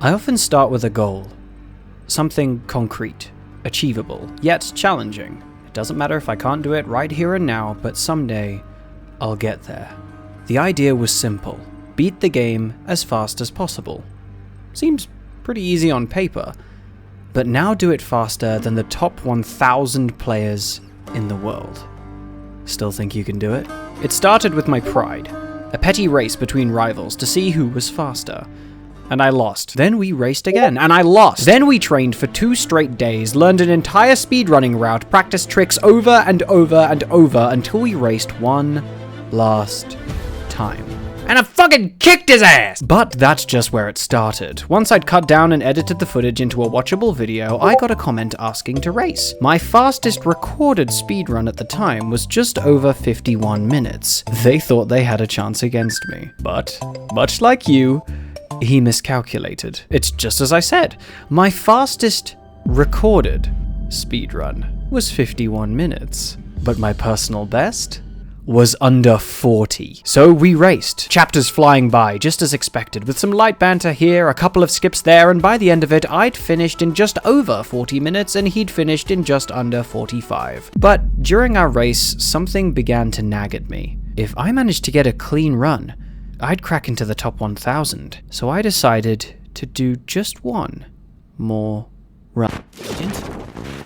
I often start with a goal. Something concrete, achievable, yet challenging. It doesn't matter if I can't do it right here and now, but someday I'll get there. The idea was simple. Beat the game as fast as possible. Seems pretty easy on paper, but now do it faster than the top 1,000 players in the world. Still think you can do it? It started with my pride, a petty race between rivals to see who was faster. And I lost. Then we raced again, and I lost. Then we trained for 2 straight days, learned an entire speedrunning route, practiced tricks over and over and over until we raced one last time. And I fucking kicked his ass! But that's just where it started. Once I'd cut down and edited the footage into a watchable video, I got a comment asking to race. My fastest recorded speedrun at the time was just over 51 minutes. They thought they had a chance against me. But, much like you, he miscalculated. It's just as I said. My fastest recorded speedrun was 51 minutes. But my personal best was under 40. So we raced, chapters flying by just as expected, with some light banter here, a couple of skips there, and by the end of it, I'd finished in just over 40 minutes and he'd finished in just under 45. But during our race, something began to nag at me. If I managed to get a clean run, I'd crack into the top 1,000. So I decided to do just one more run.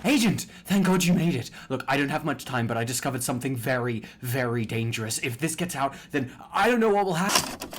Agent! Thank God you made it. Look, I don't have much time, but I discovered something very, very dangerous. If this gets out, then I don't know what will happen.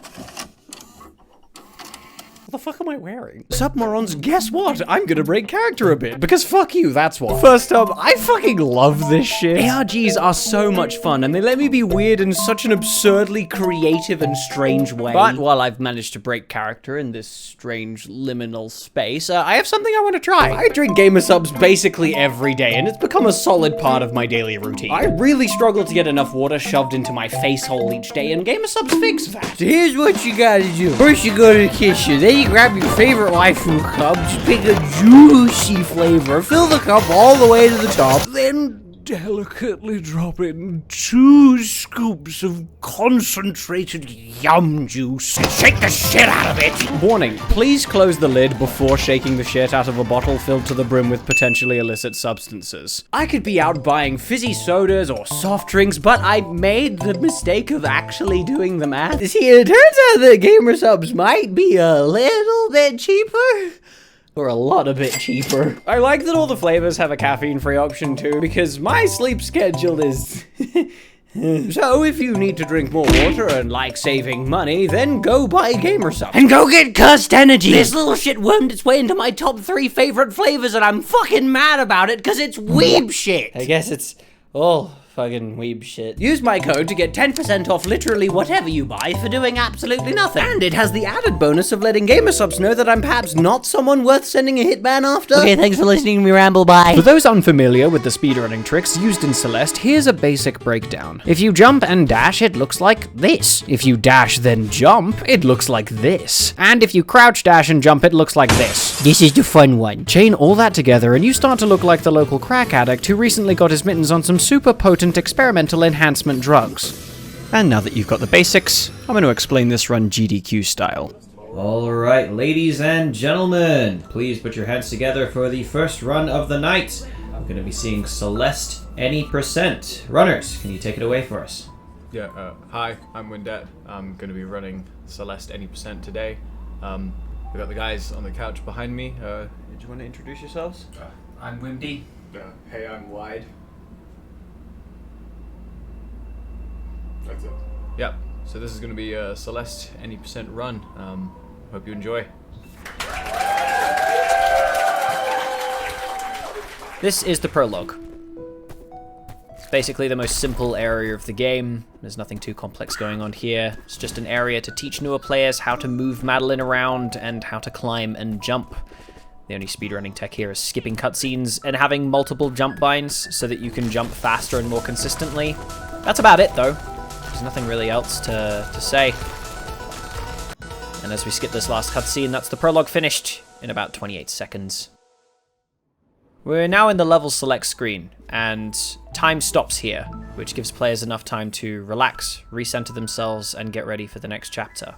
What the fuck am I wearing? Sup, morons, guess what? I'm gonna break character a bit, because fuck you, that's what. First up, I fucking love this shit. ARGs are so much fun, and they let me be weird in such an absurdly creative and strange way. But while I've managed to break character in this strange liminal space, I have something I want to try. I drink gamer subs basically every day, and it's become a solid part of my daily routine. I really struggle to get enough water shoved into my face hole each day, and gamer subs fix that. So here's what you gotta do. First you go to the kitchen, then you grab your favorite waifu cup, just pick a juicy flavor, fill the cup all the way to the top, then delicately drop in 2 scoops of concentrated yum juice and shake the shit out of it. Warning, please close the lid before shaking the shit out of a bottle filled to the brim with potentially illicit substances. I could be out buying fizzy sodas or soft drinks, but I made the mistake of actually doing the math. See, it turns out that gamer subs might be a little bit cheaper. Or a lot of bit cheaper. I like that all the flavors have a caffeine-free option too, because my sleep schedule is... So if you need to drink more water and like saving money, then go buy gamer subs. And go get cussed energy! This little shit wormed its way into my top 3 favorite flavors and I'm fucking mad about it because it's weeb shit! I guess it's all fucking weeb shit. Use my code to get 10% off literally whatever you buy for doing absolutely nothing. And it has the added bonus of letting gamer subs know that I'm perhaps not someone worth sending a hitman after. Okay, thanks for listening to me ramble, bye. For those unfamiliar with the speedrunning tricks used in Celeste, here's a basic breakdown. If you jump and dash, it looks like this. If you dash then jump, it looks like this. And if you crouch, dash, and jump, it looks like this. This is the fun one. Chain all that together and you start to look like the local crack addict who recently got his mittens on some super potent experimental enhancement drugs. And now that you've got the basics, I'm going to explain this run GDQ style. Alright, ladies and gentlemen, please put your hands together for the first run of the night. I'm going to be seeing Celeste any %. Runners, can you take it away for us? Yeah, hi, I'm Windette. I'm going to be running Celeste any % today. We've got the guys on the couch behind me. Did you want to introduce yourselves? I'm Wimdy. Hey, I'm Wide. That's it. Yep, so this is going to be a Celeste any % run. Hope you enjoy. This is the prologue. It's basically the most simple area of the game. There's nothing too complex going on here. It's just an area to teach newer players how to move Madeline around and how to climb and jump. The only speedrunning tech here is skipping cutscenes and having multiple jump binds so that you can jump faster and more consistently. That's about it though. There's nothing really else to say. And as we skip this last cutscene, that's the prologue finished in about 28 seconds. We're now in the level select screen, and time stops here, which gives players enough time to relax, recenter themselves, and get ready for the next chapter.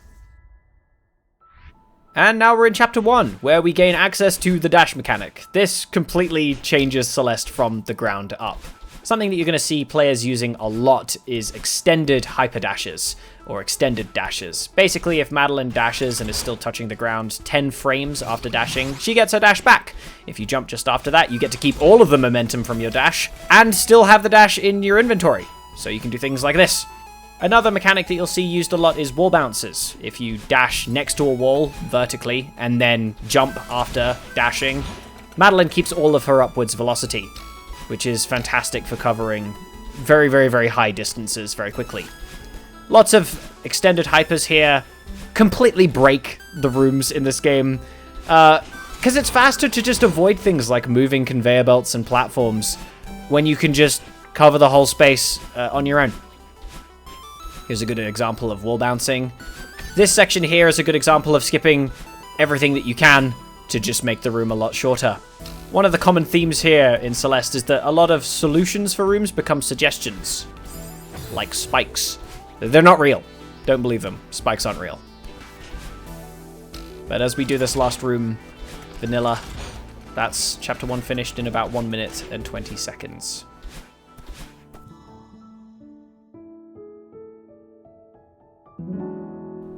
And now we're in Chapter 1, where we gain access to the dash mechanic. This completely changes Celeste from the ground up. Something that you're going to see players using a lot is extended hyper dashes, or extended dashes. Basically, if Madeline dashes and is still touching the ground 10 frames after dashing, she gets her dash back. If you jump just after that, you get to keep all of the momentum from your dash, and still have the dash in your inventory. So you can do things like this. Another mechanic that you'll see used a lot is wall bounces. If you dash next to a wall vertically, and then jump after dashing, Madeline keeps all of her upwards velocity, which is fantastic for covering very, very, very high distances very quickly. Lots of extended hypers here completely break the rooms in this game, because it's faster to just avoid things like moving conveyor belts and platforms when you can just cover the whole space on your own. Here's a good example of wall bouncing. This section here is a good example of skipping everything that you can to just make the room a lot shorter. One of the common themes here in Celeste is that a lot of solutions for rooms become suggestions, like spikes. They're not real. Don't believe them. Spikes aren't real. But as we do this last room, vanilla, that's Chapter 1 finished in about 1 minute and 20 seconds.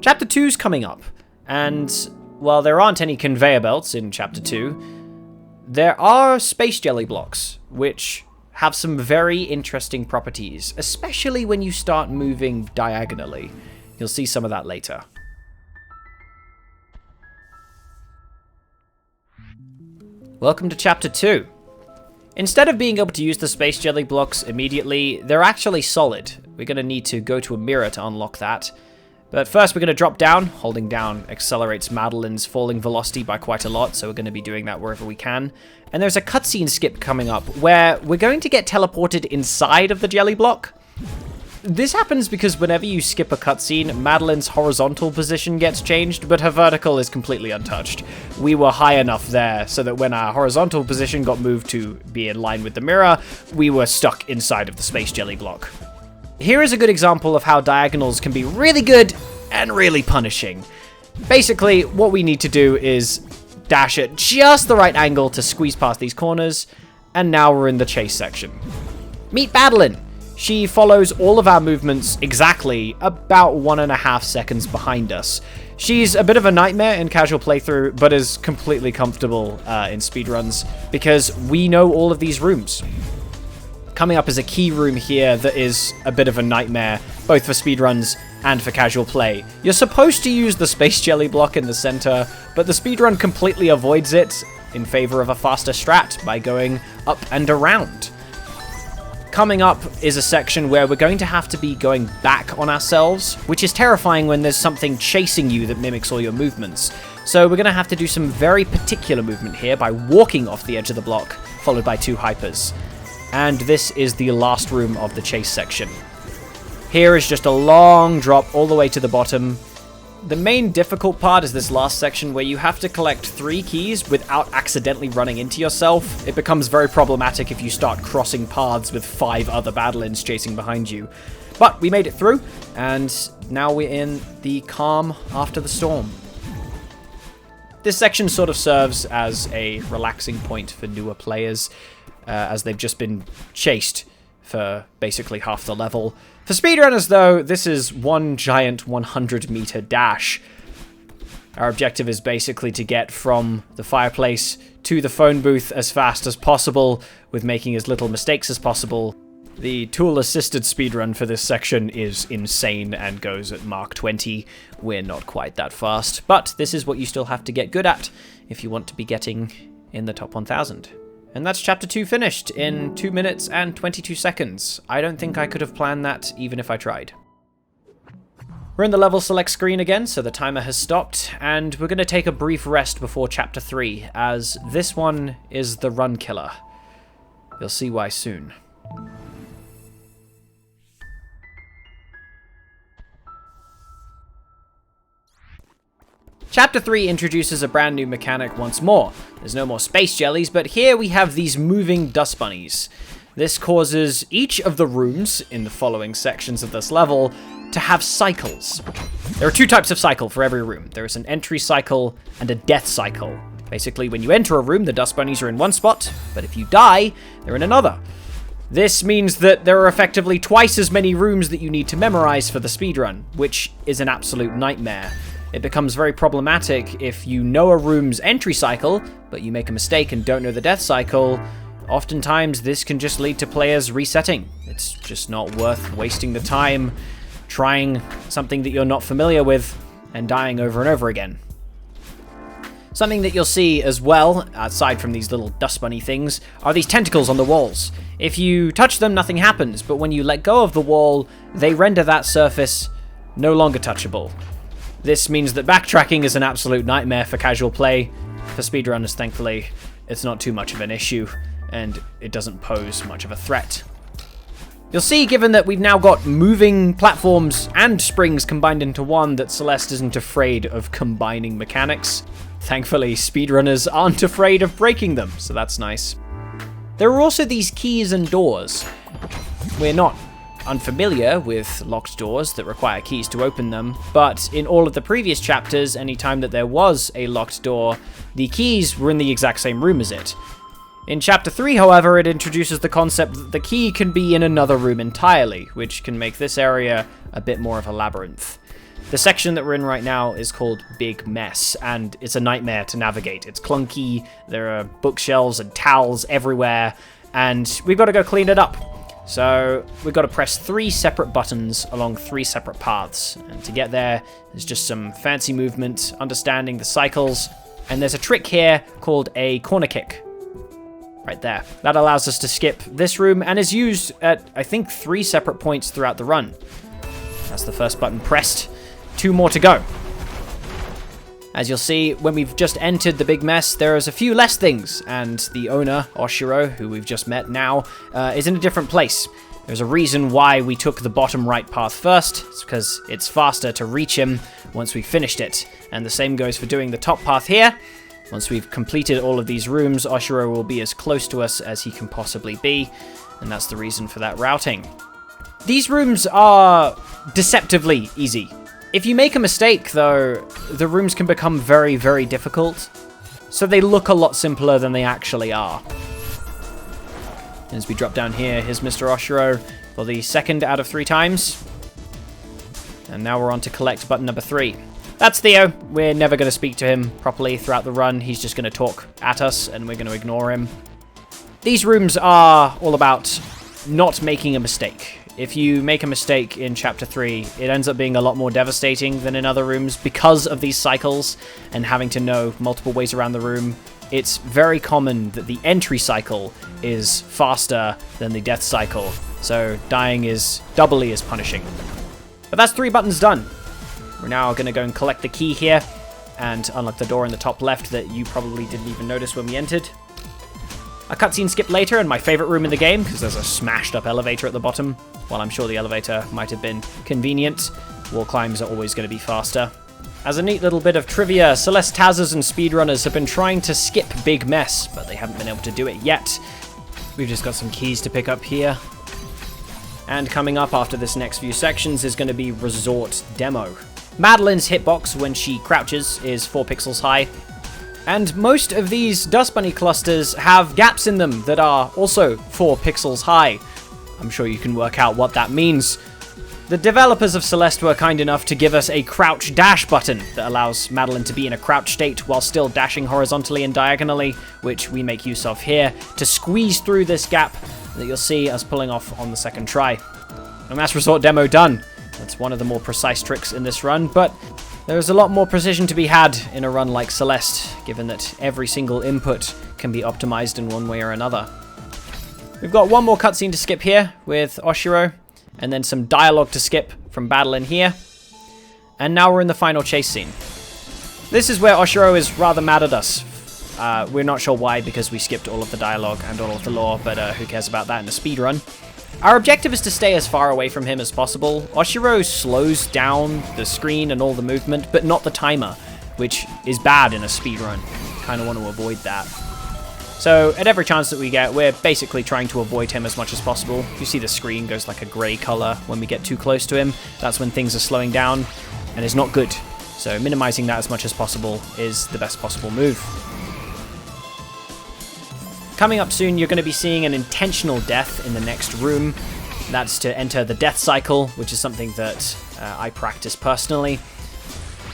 Chapter 2's coming up, and while there aren't any conveyor belts in Chapter 2, there are space jelly blocks, which have some very interesting properties, especially when you start moving diagonally. You'll see some of that later. Welcome to Chapter 2. Instead of being able to use the space jelly blocks immediately, they're actually solid. We're going to need to go to a mirror to unlock that. But first we're going to drop down. Holding down accelerates Madeline's falling velocity by quite a lot, so we're going to be doing that wherever we can. And there's a cutscene skip coming up where we're going to get teleported inside of the jelly block. This happens because whenever you skip a cutscene, Madeline's horizontal position gets changed, but her vertical is completely untouched. We were high enough there so that when our horizontal position got moved to be in line with the mirror, we were stuck inside of the space jelly block. Here is a good example of how diagonals can be really good and really punishing. Basically, what we need to do is dash at just the right angle to squeeze past these corners, and now we're in the chase section. Meet Madeline. She follows all of our movements exactly about 1.5 seconds behind us. She's a bit of a nightmare in casual playthrough, but is completely comfortable in speedruns because we know all of these rooms. Coming up is a key room here that is a bit of a nightmare, both for speedruns and for casual play. You're supposed to use the space jelly block in the center, but the speedrun completely avoids it in favor of a faster strat by going up and around. Coming up is a section where we're going to have to be going back on ourselves, which is terrifying when there's something chasing you that mimics all your movements. So we're going to have to do some very particular movement here by walking off the edge of the block, followed by 2 hypers. And this is the last room of the chase section. Here is just a long drop all the way to the bottom. The main difficult part is this last section where you have to collect 3 keys without accidentally running into yourself. It becomes very problematic if you start crossing paths with 5 other Badlands chasing behind you. But we made it through, and now we're in the calm after the storm. This section sort of serves as a relaxing point for newer players, as they've just been chased for basically half the level. For speedrunners, though, this is one giant 100-meter dash. Our objective is basically to get from the fireplace to the phone booth as fast as possible, with making as little mistakes as possible. The tool-assisted speedrun for this section is insane and goes at Mark 20. We're not quite that fast, but this is what you still have to get good at if you want to be getting in the top 1000. And that's Chapter 2 finished in 2 minutes and 22 seconds. I don't think I could have planned that even if I tried. We're in the level select screen again, so the timer has stopped, and we're going to take a brief rest before Chapter 3, as this one is the run killer. You'll see why soon. Chapter 3 introduces a brand new mechanic once more. There's no more space jellies, but here we have these moving dust bunnies. This causes each of the rooms in the following sections of this level to have cycles. There are 2 types of cycle for every room. There is an entry cycle and a death cycle. Basically, when you enter a room, the dust bunnies are in one spot, but if you die, they're in another. This means that there are effectively twice as many rooms that you need to memorize for the speedrun, which is an absolute nightmare. It becomes very problematic if you know a room's entry cycle, but you make a mistake and don't know the death cycle. Oftentimes, this can just lead to players resetting. It's just not worth wasting the time trying something that you're not familiar with and dying over and over again. Something that you'll see as well, aside from these little dust bunny things, are these tentacles on the walls. If you touch them, nothing happens, but when you let go of the wall, they render that surface no longer touchable. This means that backtracking is an absolute nightmare for casual play. For speedrunners, thankfully, it's not too much of an issue, and it doesn't pose much of a threat. You'll see, given that we've now got moving platforms and springs combined into one, that Celeste isn't afraid of combining mechanics. Thankfully, speedrunners aren't afraid of breaking them, so that's nice. There are also these keys and doors. We're not unfamiliar with locked doors that require keys to open them, but in all of the previous chapters, anytime that there was a locked door, the keys were in the exact same room as it. In Chapter 3, however, it introduces the concept that the key can be in another room entirely, which can make this area a bit more of a labyrinth. The section that we're in right now is called Big Mess, and it's a nightmare to navigate. It's clunky, there are bookshelves and towels everywhere, and we've got to go clean it up. So we've got to press 3 separate buttons along 3 separate paths, and to get there, there's just some fancy movement, understanding the cycles, and there's a trick here called a corner kick. Right there. That allows us to skip this room and is used at, I think, 3 separate points throughout the run. That's the first button pressed. 2 more to go. As you'll see, when we've just entered the Big Mess, there is a few less things, and the owner, Oshiro, who we've just met now, is in a different place. There's a reason why we took the bottom right path first. It's because it's faster to reach him once we've finished it. And the same goes for doing the top path here. Once we've completed all of these rooms, Oshiro will be as close to us as he can possibly be, and that's the reason for that routing. These rooms are deceptively easy. If you make a mistake, though, the rooms can become very, very difficult, so they look a lot simpler than they actually are. As we drop down here, here's Mr. Oshiro for the 2nd out of 3 times. And now we're on to collect button number 3. That's Theo. We're never going to speak to him properly throughout the run. He's just going to talk at us, and we're going to ignore him. These rooms are all about not making a mistake. If you make a mistake in Chapter 3, it ends up being a lot more devastating than in other rooms because of these cycles and having to know multiple ways around the room. It's very common that the entry cycle is faster than the death cycle, so dying is doubly as punishing. But that's 3 buttons done. We're now going to go and collect the key here and unlock the door in the top left that you probably didn't even notice when we entered. A cutscene skip later in my favorite room in the game, because there's a smashed up elevator at the bottom. While I'm sure the elevator might have been convenient, wall climbs are always going to be faster. As a neat little bit of trivia, Celeste Tazers and speedrunners have been trying to skip Big Mess, but they haven't been able to do it yet. We've just got some keys to pick up here. And coming up after this next few sections is going to be Resort Demo. Madeline's hitbox when she crouches is 4 pixels high, and most of these dust bunny clusters have gaps in them that are also 4 pixels high. I'm sure you can work out what that means. The developers of Celeste were kind enough to give us a crouch dash button that allows Madeline to be in a crouch state while still dashing horizontally and diagonally, which we make use of here to squeeze through this gap that you'll see us pulling off on the 2nd try. And that's Resort Demo done. That's one of the more precise tricks in this run, but there's a lot more precision to be had in a run like Celeste, given that every single input can be optimized in one way or another. We've got one more cutscene to skip here with Oshiro, and then some dialogue to skip from battle in here. And now we're in the final chase scene. This is where Oshiro is rather mad at us. We're not sure why, because we skipped all of the dialogue and all of the lore, but who cares about that in a speedrun? Our objective is to stay as far away from him as possible. Oshiro slows down the screen and all the movement, but not the timer, which is bad in a speedrun. Kind of want to avoid that. So at every chance that we get, we're basically trying to avoid him as much as possible. You see the screen goes like a grey colour when we get too close to him. That's when things are slowing down, and it's not good. So minimizing that as much as possible is the best possible move. Coming up soon, you're going to be seeing an intentional death in the next room. That's to enter the death cycle, which is something that I practice personally.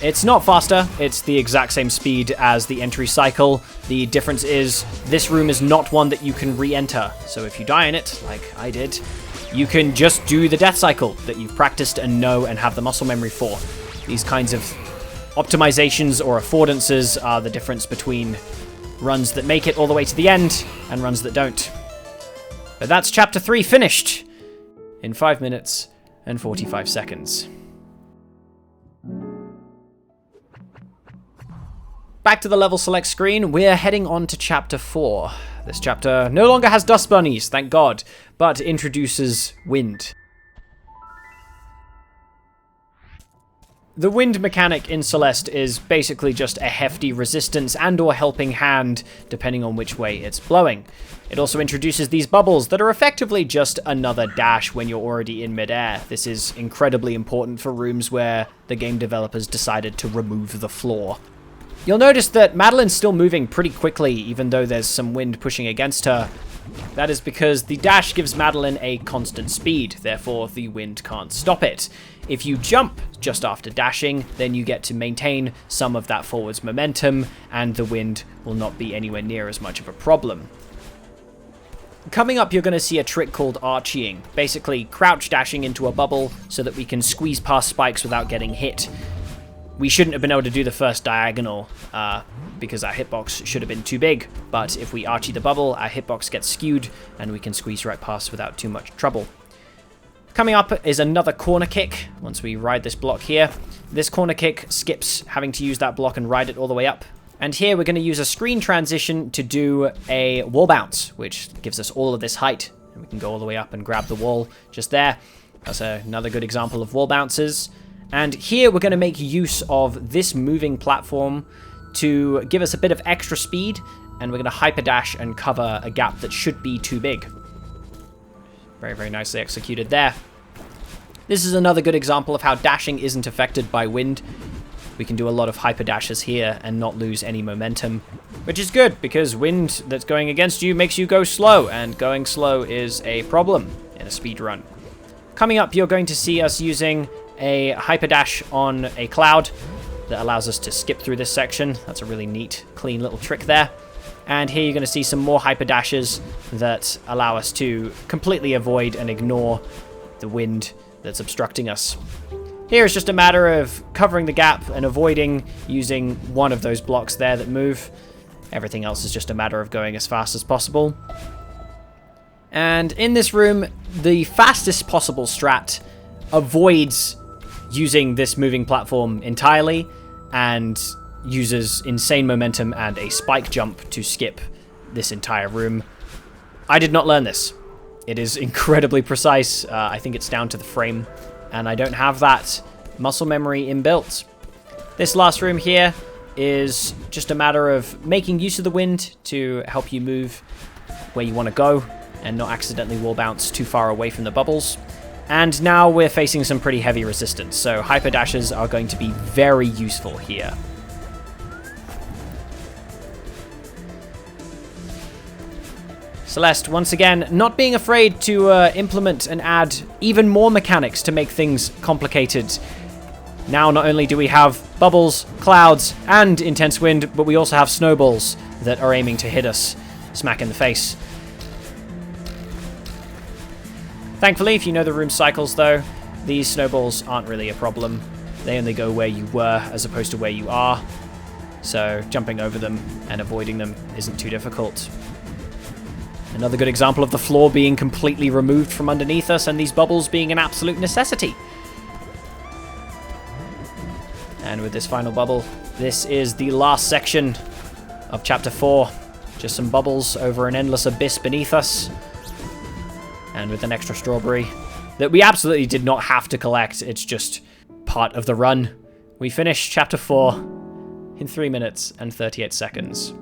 It's not faster, it's the exact same speed as the entry cycle. The difference is this room is not one that you can re-enter. So if you die in it, like I did, you can just do the death cycle that you've practiced and know and have the muscle memory for. These kinds of optimizations or affordances are the difference between runs that make it all the way to the end and runs that don't. But that's chapter 3 finished in 5 minutes and 45 seconds. Back to the level select screen, we're heading on to chapter 4. This chapter no longer has dust bunnies, thank God, but introduces wind. The wind mechanic in Celeste is basically just a hefty resistance and or helping hand, depending on which way it's blowing. It also introduces these bubbles that are effectively just another dash when you're already in midair. This is incredibly important for rooms where the game developers decided to remove the floor. You'll notice that Madeline's still moving pretty quickly, even though there's some wind pushing against her. That is because the dash gives Madeline a constant speed, therefore the wind can't stop it. If you jump just after dashing, then you get to maintain some of that forwards momentum, and the wind will not be anywhere near as much of a problem. Coming up, you're going to see a trick called archieing, basically crouch dashing into a bubble so that we can squeeze past spikes without getting hit. We shouldn't have been able to do the first diagonal because our hitbox should have been too big, but if we archie the bubble, our hitbox gets skewed and we can squeeze right past without too much trouble. Coming up is another corner kick. Once we ride this block here, this corner kick skips having to use that block and ride it all the way up. And here we're going to use a screen transition to do a wall bounce, which gives us all of this height. And we can go all the way up and grab the wall just there. That's another good example of wall bounces. And here we're going to make use of this moving platform to give us a bit of extra speed, and we're going to hyperdash and cover a gap that should be too big. Very, very nicely executed there. This is another good example of how dashing isn't affected by wind. We can do a lot of hyperdashes here and not lose any momentum, which is good because wind that's going against you makes you go slow, and going slow is a problem in a speed run. Coming up, you're going to see us using a hyperdash on a cloud that allows us to skip through this section. That's a really neat, clean little trick there. And here you're going to see some more hyperdashes that allow us to completely avoid and ignore the wind that's obstructing us. Here it's just a matter of covering the gap and avoiding using one of those blocks there that move. Everything else is just a matter of going as fast as possible. And in this room, the fastest possible strat avoids using this moving platform entirely and uses insane momentum and a spike jump to skip this entire room. I did not learn this. It is incredibly precise. I think it's down to the frame, and I don't have that muscle memory inbuilt. This last room here is just a matter of making use of the wind to help you move where you want to go and not accidentally wall bounce too far away from the bubbles. And now we're facing some pretty heavy resistance, so hyperdashes are going to be very useful here. Celeste, once again, not being afraid to implement and add even more mechanics to make things complicated. Now not only do we have bubbles, clouds, and intense wind, but we also have snowballs that are aiming to hit us smack in the face. Thankfully, if you know the room cycles though, these snowballs aren't really a problem. They only go where you were as opposed to where you are. So jumping over them and avoiding them isn't too difficult. Another good example of the floor being completely removed from underneath us and these bubbles being an absolute necessity. And with this final bubble, this is the last section of chapter 4. Just some bubbles over an endless abyss beneath us. And with an extra strawberry that we absolutely did not have to collect. It's just part of the run. We finish chapter 4 in 3 minutes and 38 seconds.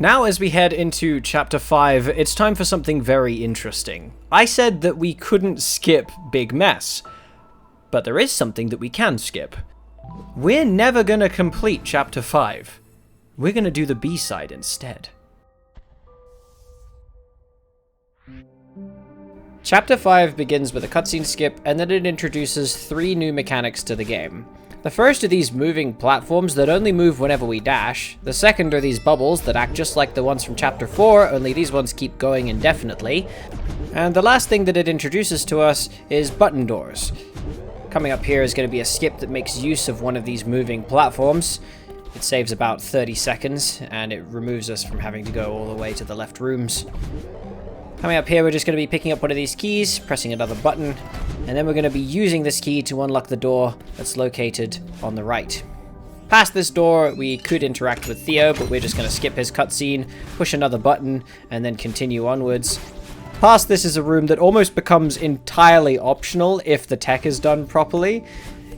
Now, as we head into Chapter 5, it's time for something very interesting. I said that we couldn't skip Big Mess, but there is something that we can skip. We're never gonna complete Chapter 5. We're gonna do the B-side instead. Chapter 5 begins with a cutscene skip, and then it introduces 3 new mechanics to the game. The first are these moving platforms that only move whenever we dash. The second are these bubbles that act just like the ones from Chapter 4, only these ones keep going indefinitely. And the last thing that it introduces to us is button doors. Coming up here is going to be a skip that makes use of one of these moving platforms. It saves about 30 seconds, and it removes us from having to go all the way to the left rooms. Coming up here, we're just going to be picking up one of these keys, pressing another button, and then we're going to be using this key to unlock the door that's located on the right. Past this door, we could interact with Theo, but we're just going to skip his cutscene, push another button, and then continue onwards. Past this is a room that almost becomes entirely optional if the tech is done properly.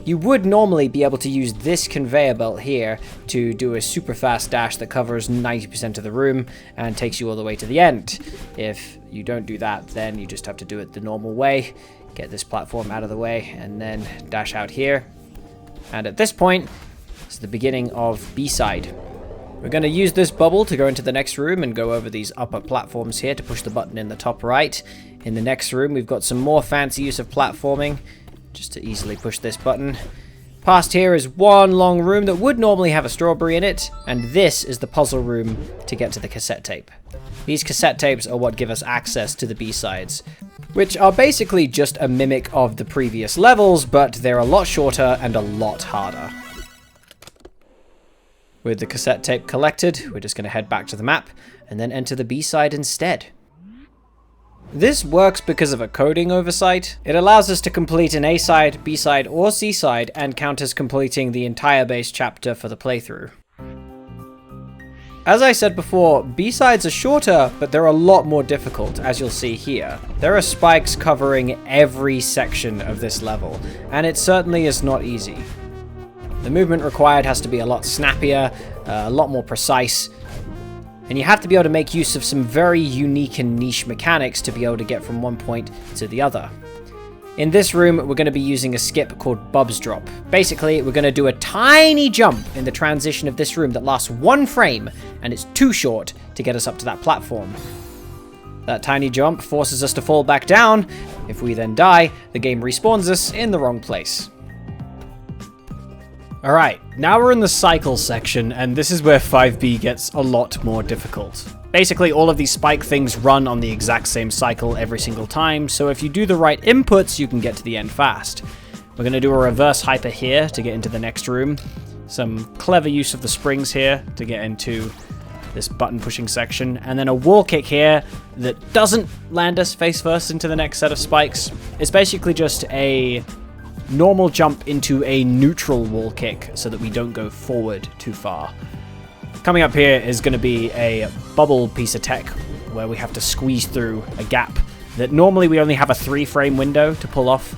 You would normally be able to use this conveyor belt here to do a super fast dash that covers 90% of the room and takes you all the way to the end. If you don't do that, then you just have to do it the normal way. Get this platform out of the way and then dash out here. And at this point, it's the beginning of B-side. We're going to use this bubble to go into the next room and go over these upper platforms here to push the button in the top right. In the next room, we've got some more fancy use of platforming, just to easily push this button. Past here is one long room that would normally have a strawberry in it, and this is the puzzle room to get to the cassette tape. These cassette tapes are what give us access to the B-sides, which are basically just a mimic of the previous levels, but they're a lot shorter and a lot harder. With the cassette tape collected, we're just going to head back to the map, and then enter the B-side instead. This works because of a coding oversight. It allows us to complete an A-side, B-side, or C-side and count as completing the entire base chapter for the playthrough. As I said before, B-sides are shorter, but they're a lot more difficult, as you'll see here. There are spikes covering every section of this level, and it certainly is not easy. The movement required has to be a lot snappier, a lot more precise, and you have to be able to make use of some very unique and niche mechanics to be able to get from one point to the other. In this room, we're going to be using a skip called Bub's Drop. Basically, we're going to do a tiny jump in the transition of this room that lasts 1 frame, and it's too short to get us up to that platform. That tiny jump forces us to fall back down. If we then die, the game respawns us in the wrong place. Alright, now we're in the cycle section, and this is where 5B gets a lot more difficult. Basically, all of these spike things run on the exact same cycle every single time, so if you do the right inputs, you can get to the end fast. We're going to do a reverse hyper here to get into the next room. Some clever use of the springs here to get into this button pushing section, and then a wall kick here that doesn't land us face first into the next set of spikes. It's basically just a normal jump into a neutral wall kick so that we don't go forward too far. Coming up here is going to be a bubble piece of tech where we have to squeeze through a gap that normally we only have a 3-frame window to pull off.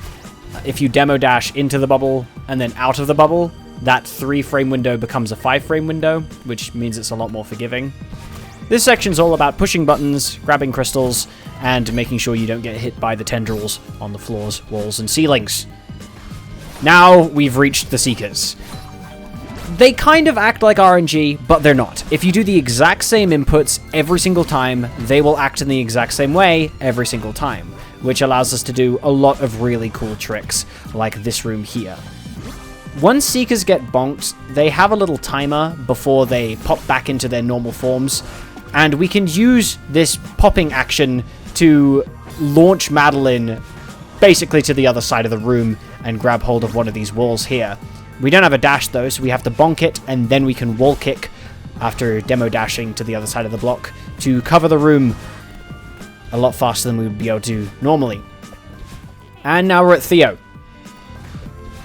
If you demo dash into the bubble and then out of the bubble, that 3-frame window becomes a 5-frame window, which means it's a lot more forgiving. This section's all about pushing buttons, grabbing crystals, and making sure you don't get hit by the tendrils on the floors, walls, and ceilings. Now we've reached the Seekers. They kind of act like RNG, but they're not. If you do the exact same inputs every single time, they will act in the exact same way every single time, which allows us to do a lot of really cool tricks, like this room here. Once Seekers get bonked, they have a little timer before they pop back into their normal forms, and we can use this popping action to launch Madeline basically to the other side of the room and grab hold of one of these walls here. We don't have a dash though, so we have to bonk it, and then we can wall kick after demo dashing to the other side of the block to cover the room a lot faster than we would be able to normally. And now we're at Theo.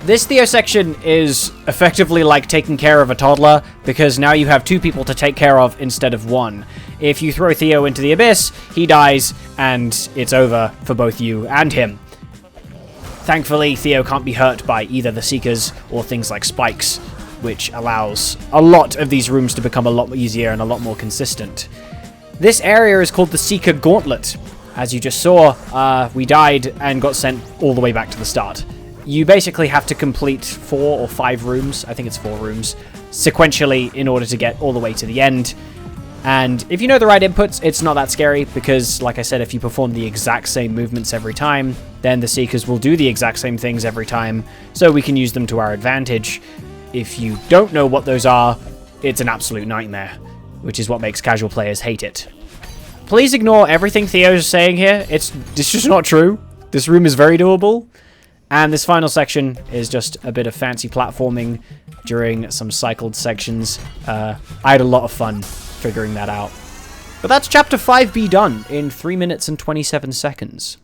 This Theo section is effectively like taking care of a toddler, because now you have 2 people to take care of instead of 1. If you throw Theo into the abyss, he dies, and it's over for both you and him. Thankfully, Theo can't be hurt by either the Seekers or things like spikes. which allows a lot of these rooms to become a lot easier and a lot more consistent. This area is called the Seeker Gauntlet. As you just saw, we died and got sent all the way back to the start. You basically have to complete 4 or 5 rooms, I think it's 4 rooms, sequentially in order to get all the way to the end. And if you know the right inputs, it's not that scary because, like I said, if you perform the exact same movements every time, then the Seekers will do the exact same things every time, so we can use them to our advantage. If you don't know what those are, it's an absolute nightmare, which is what makes casual players hate it. Please ignore everything Theo's saying here. It's just not true. This room is very doable. And this final section is just a bit of fancy platforming during some cycled sections. I had a lot of fun figuring that out. But that's Chapter 5B done in 3 minutes and 27 seconds.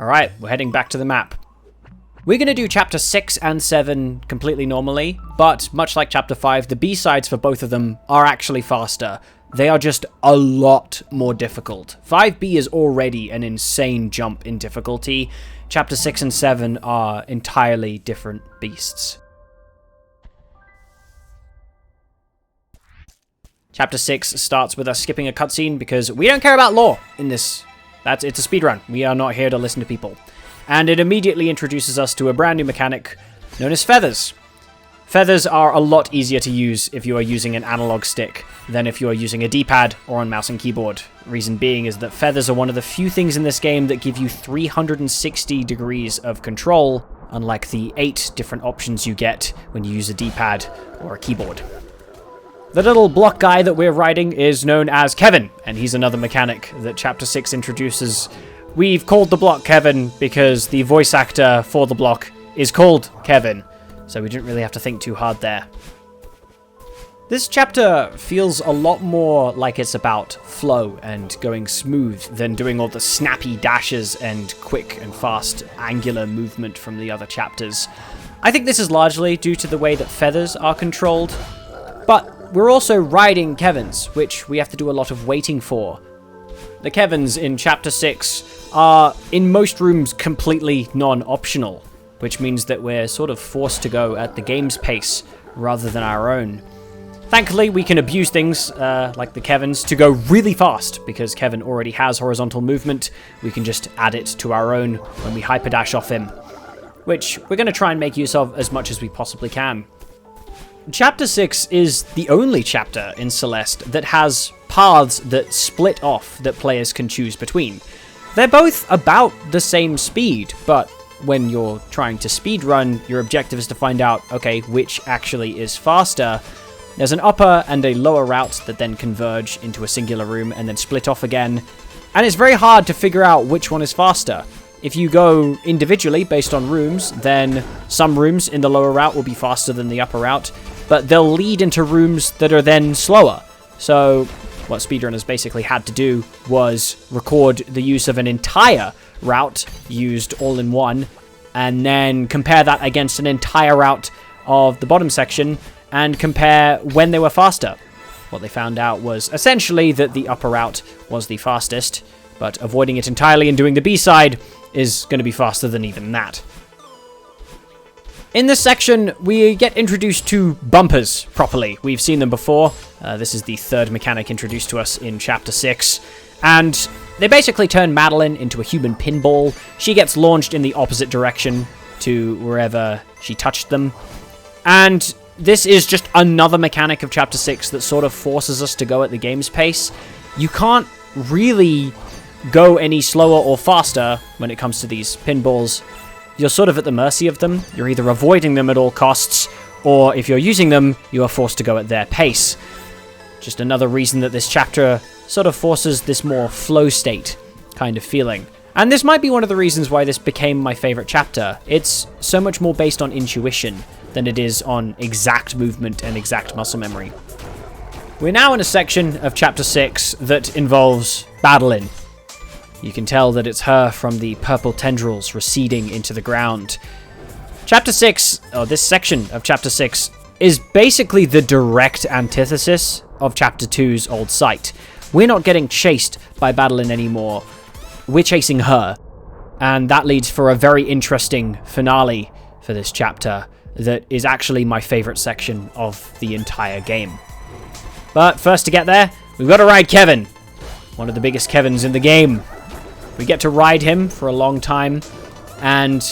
Alright, we're heading back to the map. We're going to do Chapter 6 and 7 completely normally, but much like Chapter 5, the B-sides for both of them are actually faster. They are just a lot more difficult. 5B is already an insane jump in difficulty. Chapter 6 and 7 are entirely different beasts. Chapter 6 starts with us skipping a cutscene because we don't care about lore in this. It's a speedrun. We are not here to listen to people. And it immediately introduces us to a brand new mechanic known as feathers. Feathers are a lot easier to use if you are using an analog stick than if you are using a D-pad or on mouse and keyboard. Reason being is that feathers are one of the few things in this game that give you 360 degrees of control, unlike the 8 different options you get when you use a D-pad or a keyboard. The little block guy that we're riding is known as Kevin, and he's another mechanic that Chapter 6 introduces. We've called the block Kevin because the voice actor for the block is called Kevin, so we didn't really have to think too hard there. This chapter feels a lot more like it's about flow and going smooth than doing all the snappy dashes and quick and fast angular movement from the other chapters. I think this is largely due to the way that feathers are controlled, but we're also riding Kevins, which we have to do a lot of waiting for. The Kevins in Chapter 6 are, in most rooms, completely non-optional, which means that we're sort of forced to go at the game's pace rather than our own. Thankfully, we can abuse things, like the Kevins, to go really fast, because Kevin already has horizontal movement. We can just add it to our own when we hyperdash off him, which we're going to try and make use of as much as we possibly can. Chapter 6 is the only chapter in Celeste that has paths that split off that players can choose between. They're both about the same speed, but when you're trying to speedrun, your objective is to find out, okay, which actually is faster. There's an upper and a lower route that then converge into a singular room and then split off again, and it's very hard to figure out which one is faster. If you go individually based on rooms, then some rooms in the lower route will be faster than the upper route, but they'll lead into rooms that are then slower. So what speedrunners basically had to do was record the use of an entire route used all in one, and then compare that against an entire route of the bottom section, and compare when they were faster. What they found out was essentially that the upper route was the fastest, but avoiding it entirely and doing the B-side is going to be faster than even that. In this section, we get introduced to bumpers properly. We've seen them before. This is the third mechanic introduced to us in Chapter 6. And they basically turn Madeline into a human pinball. She gets launched in the opposite direction to wherever she touched them. And this is just another mechanic of Chapter 6 that sort of forces us to go at the game's pace. You can't really go any slower or faster when it comes to these pinballs. You're sort of at the mercy of them. You're either avoiding them at all costs, or if you're using them, you are forced to go at their pace. Just another reason that this chapter sort of forces this more flow state kind of feeling. And this might be one of the reasons why this became my favorite chapter. It's so much more based on intuition than it is on exact movement and exact muscle memory. We're now in a section of Chapter 6 that involves Madeline. You can tell that it's her from the purple tendrils receding into the ground. Chapter 6, or this section of Chapter 6, is basically the direct antithesis of Chapter 2's old site. we're not getting chased by Badeline anymore. We're chasing her. And that leads for a very interesting finale for this chapter that is actually my favorite section of the entire game. But first to get there, we've got to ride Kevin. One of the biggest Kevins in the game. We get to ride him for a long time, and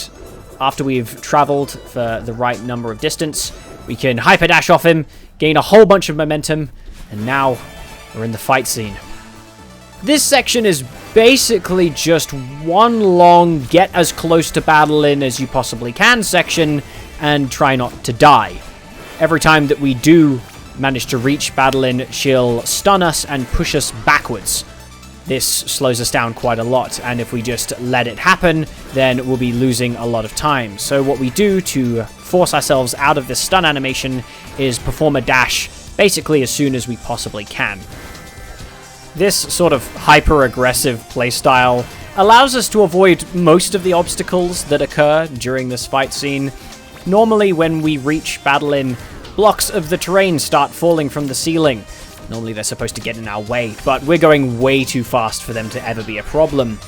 after we've traveled for the right number of distance, we can hyper dash off him, gain a whole bunch of momentum, and now we're in the fight scene. This section is basically just one long get as close to Badeline as you possibly can section and try not to die. Every time that we do manage to reach Badeline, she'll stun us and push us backwards. This slows us down quite a lot, and if we just let it happen, then we'll be losing a lot of time. So what we do to force ourselves out of this stun animation is perform a dash basically as soon as we possibly can. This sort of hyper-aggressive playstyle allows us to avoid most of the obstacles that occur during this fight scene. Normally when we reach Badeline, blocks of the terrain start falling from the ceiling. Normally they're supposed to get in our way, but we're going way too fast for them to ever be a problem.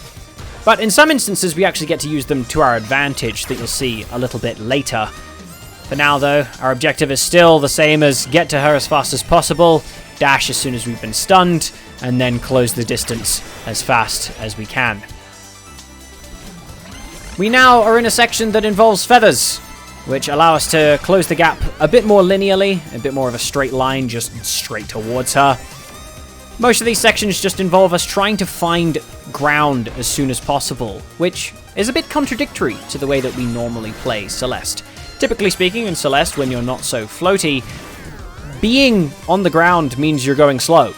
But in some instances we actually get to use them to our advantage that you'll see a little bit later. For now though, our objective is still the same as get to her as fast as possible, dash as soon as we've been stunned, and then close the distance as fast as we can. We now are in a section that involves feathers, which allow us to close the gap a bit more linearly, a bit more of a straight line just straight towards her. Most of these sections just involve us trying to find ground as soon as possible, which is a bit contradictory to the way that we normally play Celeste. Typically speaking, in Celeste, when you're not so floaty, being on the ground means you're going slow.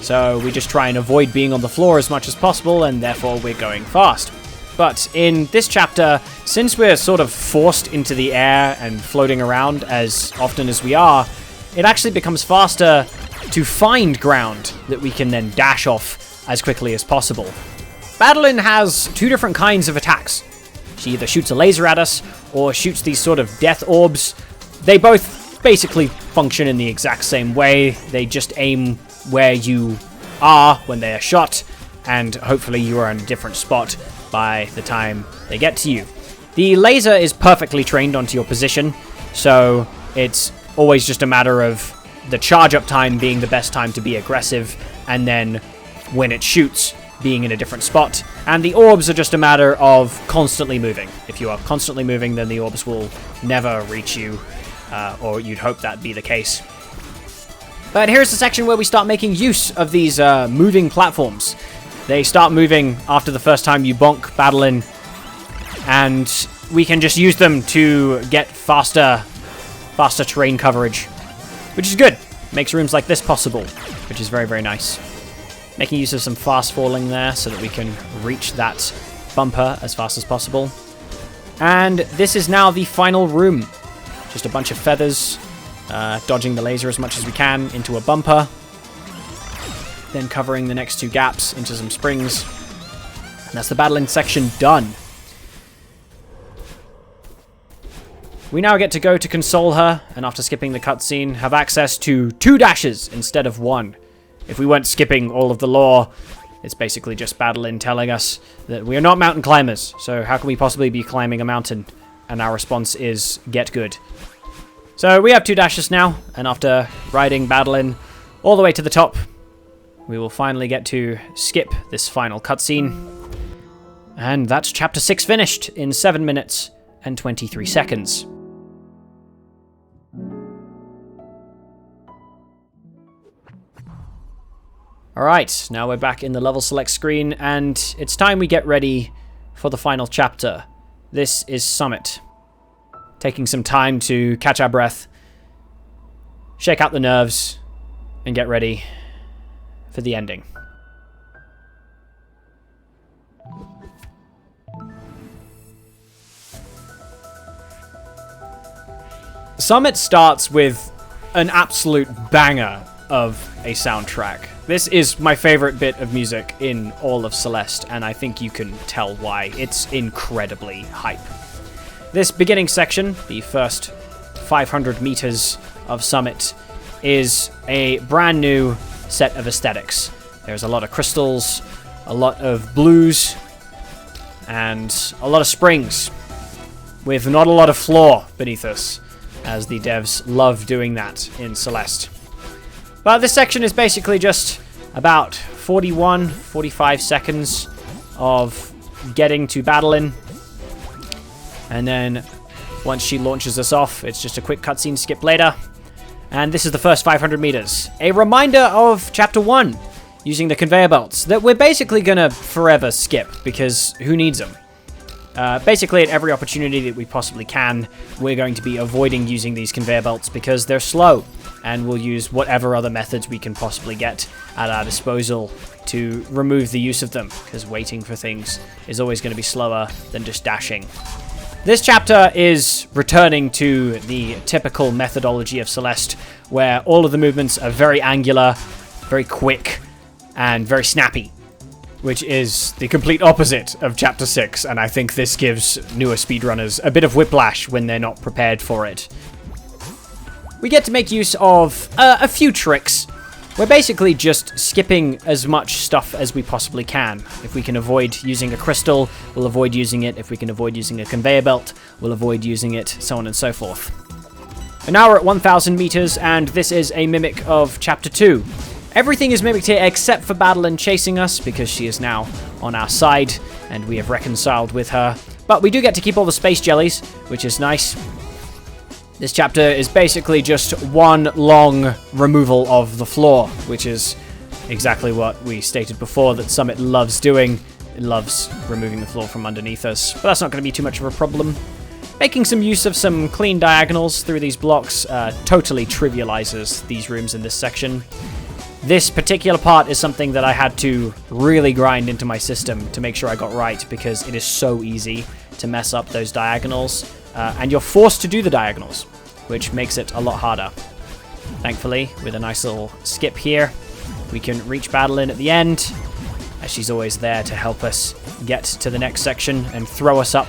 So we just try and avoid being on the floor as much as possible, and therefore we're going fast. But in this chapter, since we're sort of forced into the air and floating around as often as we are, it actually becomes faster to find ground that we can then dash off as quickly as possible. Badeline has two different kinds of attacks. She either shoots a laser at us, or shoots these sort of death orbs. They both basically function in the exact same way. They just aim where you are when they are shot, and hopefully you are in a different spot by the time they get to you. The laser is perfectly trained onto your position, so it's always just a matter of the charge up time being the best time to be aggressive, and then when it shoots, being in a different spot. And the orbs are just a matter of constantly moving. If you are constantly moving, then the orbs will never reach you, or you'd hope that'd be the case. But here's the section where we start making use of these moving platforms. They start moving after the first time you bonk Badeline, and we can just use them to get faster terrain coverage, which is good. Makes rooms like this possible, which is very, very nice. Making use of some fast falling there so that we can reach that bumper as fast as possible. And this is now the final room. Just a bunch of feathers, dodging the laser as much as we can into a bumper, then covering the next two gaps into some springs. And that's the Badeline section done. We now get to go to console her, and after skipping the cutscene, have access to 2 dashes instead of 1. If we weren't skipping all of the lore, it's basically just Badeline telling us that we are not mountain climbers, so how can we possibly be climbing a mountain? And our response is, get good. So we have 2 dashes now, and after riding Badeline all the way to the top, we will finally get to skip this final cutscene. And that's chapter 6 finished in 7 minutes and 23 seconds. Alright, now we're back in the level select screen, and it's time we get ready for the final chapter. This is Summit. Taking some time to catch our breath, shake out the nerves, and get ready for the ending. Summit starts with an absolute banger of a soundtrack. This is my favorite bit of music in all of Celeste, and I think you can tell why. It's incredibly hype. This beginning section, the first 500 meters of Summit, is a brand new set of aesthetics. There's a lot of crystals, a lot of blues, and a lot of springs, with not a lot of floor beneath us, as the devs love doing that in Celeste. But this section is basically just about 45 seconds of getting to Badeline, and then once she launches us off, it's just a quick cutscene skip later. And this is the first 500 meters. A reminder of Chapter 1, using the conveyor belts, that we're basically gonna forever skip, because who needs them? Basically, at every opportunity that we possibly can, we're going to be avoiding using these conveyor belts because they're slow, and we'll use whatever other methods we can possibly get at our disposal to remove the use of them, because waiting for things is always going to be slower than just dashing. This chapter is returning to the typical methodology of Celeste, where all of the movements are very angular, very quick, and very snappy, which is the complete opposite of Chapter 6, and I think this gives newer speedrunners a bit of whiplash when they're not prepared for it. We get to make use of a few tricks. We're basically just skipping as much stuff as we possibly can. If we can avoid using a crystal, we'll avoid using it. If we can avoid using a conveyor belt, we'll avoid using it, so on and so forth. And now we're at 1,000 meters, and this is a mimic of Chapter 2. Everything is mimicked here except for Badeline chasing us, because she is now on our side, and we have reconciled with her. But we do get to keep all the space jellies, which is nice. This chapter is basically just one long removal of the floor, which is exactly what we stated before that Summit loves doing. It loves removing the floor from underneath us, but that's not going to be too much of a problem. Making some use of some clean diagonals through these blocks totally trivializes these rooms in this section. This particular part is something that I had to really grind into my system to make sure I got right, because it is so easy to mess up those diagonals, and you're forced to do the diagonals, which makes it a lot harder. Thankfully, with a nice little skip here, we can reach Badeline at the end, as she's always there to help us get to the next section and throw us up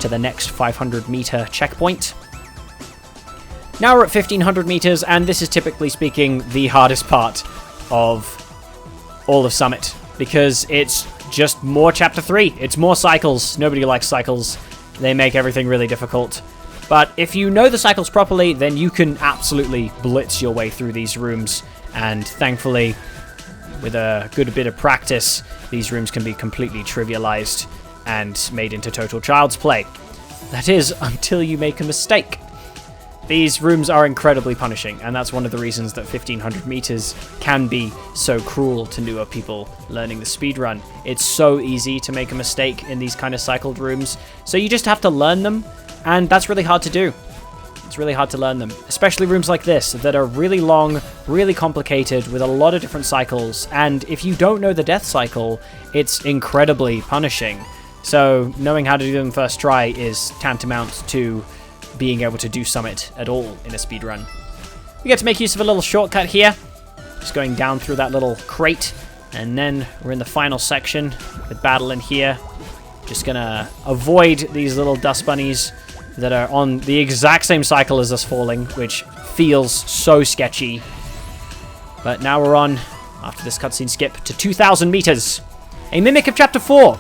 to the next 500 meter checkpoint. Now we're at 1,500 meters, and this is, typically speaking, the hardest part of all of Summit, because it's just more Chapter 3. It's more cycles. Nobody likes cycles. They make everything really difficult. But if you know the cycles properly, then you can absolutely blitz your way through these rooms, and thankfully, with a good bit of practice, these rooms can be completely trivialized and made into total child's play. That is, until you make a mistake. These rooms are incredibly punishing, and that's one of the reasons that 1,500 meters can be so cruel to newer people learning the speedrun. It's so easy to make a mistake in these kind of cycled rooms, so you just have to learn them, and that's really hard to do. It's really hard to learn them, especially rooms like this that are really long, really complicated, with a lot of different cycles, and if you don't know the death cycle, it's incredibly punishing. So knowing how to do them first try is tantamount to being able to do Summit at all in a speedrun. We get to make use of a little shortcut here, just going down through that little crate, and then we're in the final section with Badeline here. Just gonna avoid these little dust bunnies that are on the exact same cycle as us falling, which feels so sketchy. But now we're on, after this cutscene skip, to 2,000 meters, a mimic of Chapter 4.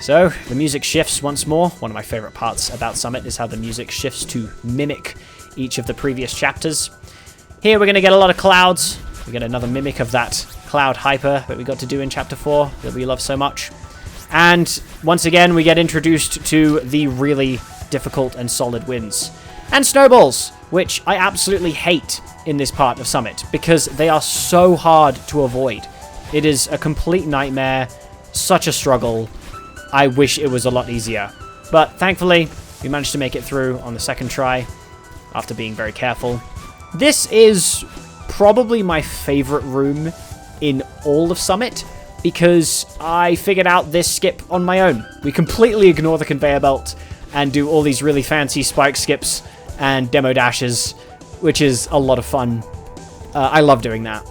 So, the music shifts once more. One of my favorite parts about Summit is how the music shifts to mimic each of the previous chapters. Here we're going to get a lot of clouds. We get another mimic of that cloud hyper that we got to do in Chapter 4 that we love so much. And once again, we get introduced to the really difficult and solid winds. And snowballs, which I absolutely hate in this part of Summit, because they are so hard to avoid. It is a complete nightmare, such a struggle. I wish it was a lot easier. But thankfully, we managed to make it through on the second try, after being very careful. This is probably my favorite room in all of Summit, because I figured out this skip on my own. We completely ignore the conveyor belt and do all these really fancy spike skips and demo dashes, which is a lot of fun. I love doing that.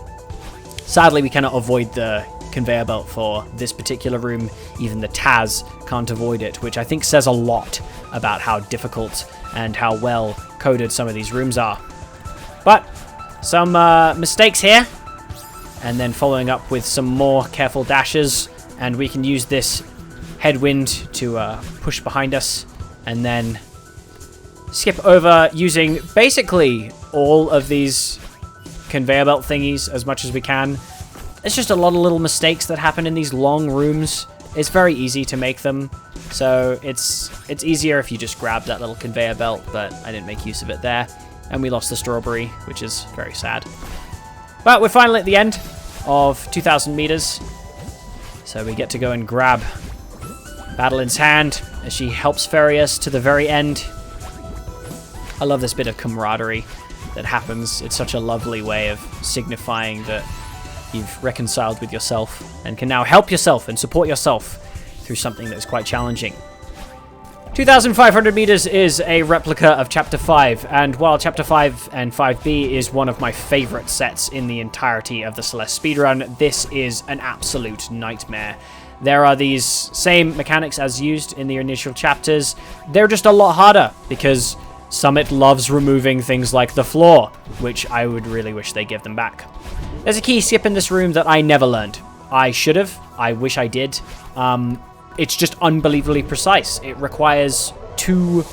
Sadly, we cannot avoid the conveyor belt for this particular room. Even the Taz can't avoid it, which I think says a lot about how difficult and how well coded some of these rooms are. But some mistakes here. and then following up with some more careful dashes, and we can use this headwind to push behind us, and then skip over using basically all of these conveyor belt thingies as much as we can. It's just a lot of little mistakes that happen in these long rooms. It's very easy to make them, so it's easier if you just grab that little conveyor belt, but I didn't make use of it there, and we lost the strawberry, which is very sad. But we're finally at the end of 2,000 meters, so we get to go and grab Madeline's hand as she helps ferry us to the very end. I love this bit of camaraderie that happens. It's such a lovely way of signifying that you've reconciled with yourself and can now help yourself and support yourself through something that is quite challenging. 2,500 meters is a replica of Chapter 5, and while Chapter 5 and 5B is one of my favorite sets in the entirety of the Celeste Speedrun, this is an absolute nightmare. There are these same mechanics as used in the initial chapters. They're just a lot harder because Summit loves removing things like the floor, which I would really wish they give them back. There's a key skip in this room that I never learned. I should have. I wish I did. It's just unbelievably precise. It requires 2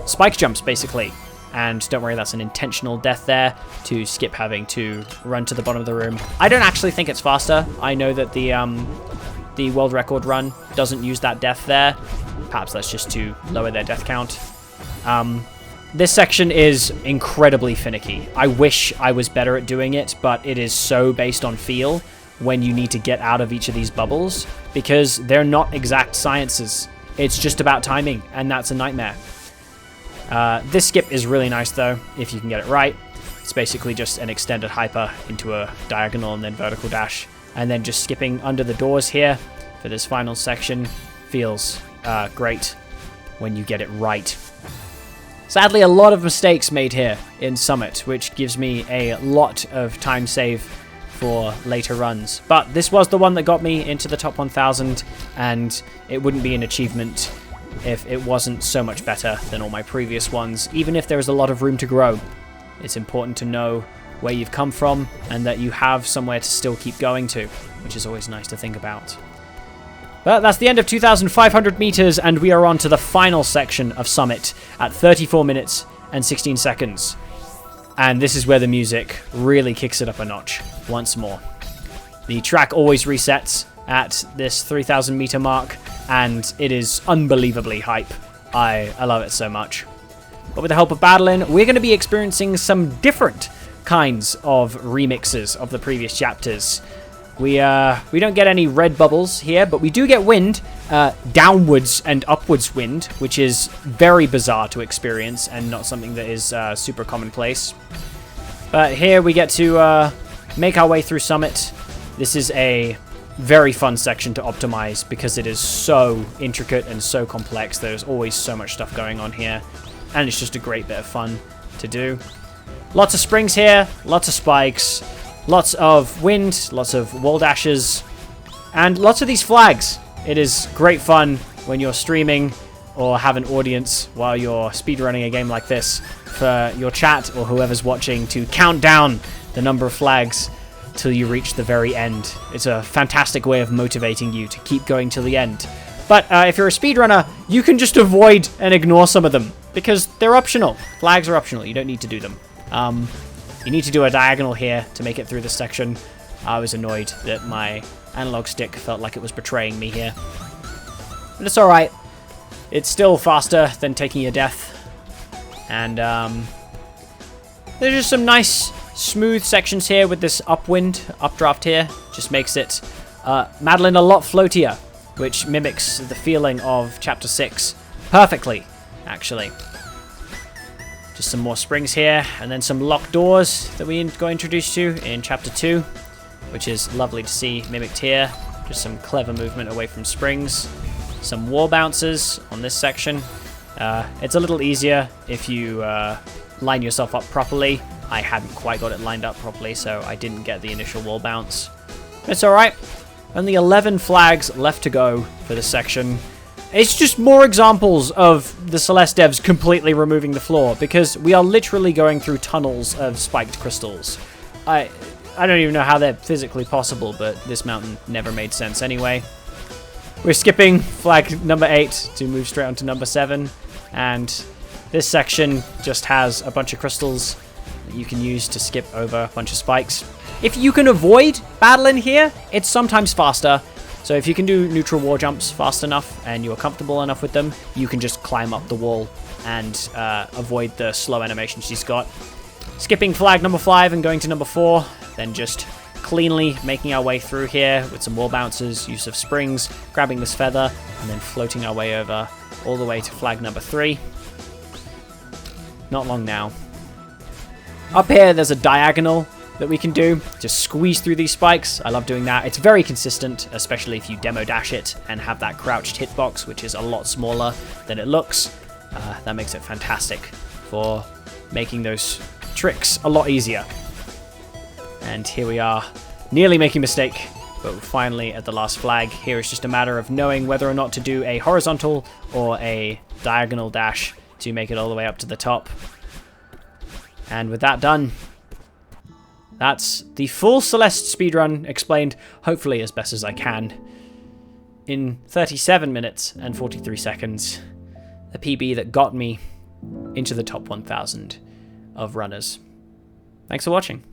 spike jumps, basically. And don't worry, that's an intentional death there to skip having to run to the bottom of the room. I don't actually think it's faster. I know that the world record run doesn't use that death there. Perhaps that's just to lower their death count. This section is incredibly finicky. I wish I was better at doing it, but it is so based on feel when you need to get out of each of these bubbles, because they're not exact sciences. It's just about timing, and that's a nightmare. This skip is really nice, though, if you can get it right. It's basically just an extended hyper into a diagonal and then vertical dash, and then just skipping under the doors here for this final section feels great when you get it right. Sadly, a lot of mistakes made here in Summit, which gives me a lot of time save for later runs. But this was the one that got me into the top 1,000, and it wouldn't be an achievement if it wasn't so much better than all my previous ones, even if there is a lot of room to grow. It's important to know where you've come from and that you have somewhere to still keep going to, which is always nice to think about. But that's the end of 2,500 meters, and we are on to the final section of Summit at 34 minutes and 16 seconds. And this is where the music really kicks it up a notch once more. The track always resets at this 3,000 meter mark, and it is unbelievably hype. I love it so much. But with the help of Madeline, we're going to be experiencing some different kinds of remixes of the previous chapters. We don't get any red bubbles here, but we do get wind, downwards and upwards wind, which is very bizarre to experience and not something that is super commonplace. But here we get to make our way through Summit. This is a very fun section to optimize because it is so intricate and so complex. There's always so much stuff going on here, and it's just a great bit of fun to do. Lots of springs here, lots of spikes, lots of wind, lots of wall dashes, and lots of these flags. It is great fun when you're streaming or have an audience while you're speedrunning a game like this for your chat or whoever's watching to count down the number of flags till you reach the very end. It's a fantastic way of motivating you to keep going till the end. But if you're a speedrunner, you can just avoid and ignore some of them because they're optional. Flags are optional. You don't need to do them. You need to do a diagonal here to make it through this section. I was annoyed that my analog stick felt like it was betraying me here. But it's alright. It's still faster than taking a death. And there's just some nice smooth sections here with this updraft here. Just makes it Madeline a lot floatier, which mimics the feeling of Chapter 6 perfectly, actually. Just some more springs here, and then some locked doors that we got introduced to in Chapter 2, which is lovely to see mimicked here. Just some clever movement away from springs. Some wall bounces on this section. It's a little easier if you line yourself up properly. I hadn't quite got it lined up properly, so I didn't get the initial wall bounce. It's alright. Only 11 flags left to go for this section. It's just more examples of the Celeste devs completely removing the floor, because we are literally going through tunnels of spiked crystals. I don't even know how they're physically possible, but this mountain never made sense anyway. We're skipping flag number 8 to move straight on to number 7, and this section just has a bunch of crystals that you can use to skip over a bunch of spikes. If you can avoid battling here, it's sometimes faster. So if you can do neutral war jumps fast enough and you're comfortable enough with them, you can just climb up the wall and avoid the slow animation she's got. Skipping flag number 5 and going to number 4, then just cleanly making our way through here with some wall bounces, use of springs, grabbing this feather, and then floating our way over all the way to flag number 3. Not long now. Up here, there's a diagonal that we can do. Just squeeze through these spikes. I love doing that. It's very consistent, especially if you demo dash it and have that crouched hitbox, which is a lot smaller than it looks. That makes it fantastic for making those tricks a lot easier. And here we are, nearly making a mistake, but we're finally at the last flag. Here it's just a matter of knowing whether or not to do a horizontal or a diagonal dash to make it all the way up to the top. And with that done, that's the full Celeste speedrun explained, hopefully as best as I can, in 37 minutes and 43 seconds. A PB that got me into the top 1,000 of runners. Thanks for watching.